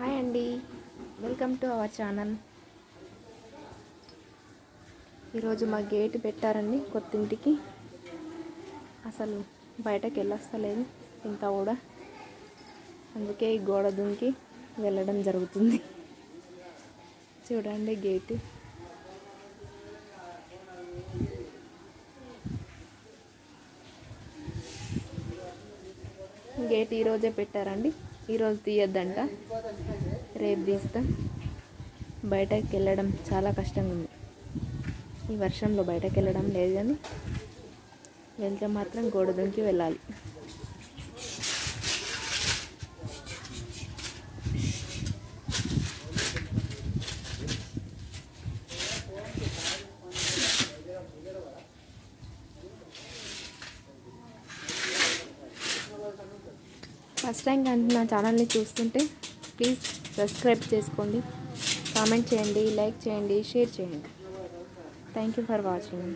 Hi అండి, welcome to our channel. ఈరోజు మా గేట్ పెట్టారండి కొత్త ఇంటికి. అసలు బయటకు వెళ్ళొస్తలేదు ఇంకా కూడా, అందుకే ఈ గోడ దుంకి వెళ్ళడం జరుగుతుంది. చూడండి గేటు. గేట్ ఈరోజే పెట్టారండి, ఈరోజు తీయద్దంట, రేపు తీస్తాం. బయటకు వెళ్ళడం చాలా కష్టంగా ఉంది. ఈ వర్షంలో బయటకు వెళ్ళడం లేదు, కానీ వెళ్తే మాత్రం గోడ దుంకి వెళ్ళాలి. ఫస్ట్ టైం కానీ నా ఛానల్ని చూస్తుంటే ప్లీజ్ సబ్స్క్రైబ్ చేసుకోండి, కామెంట్ చేయండి, లైక్ చేయండి, షేర్ చేయండి. Thank you for watching.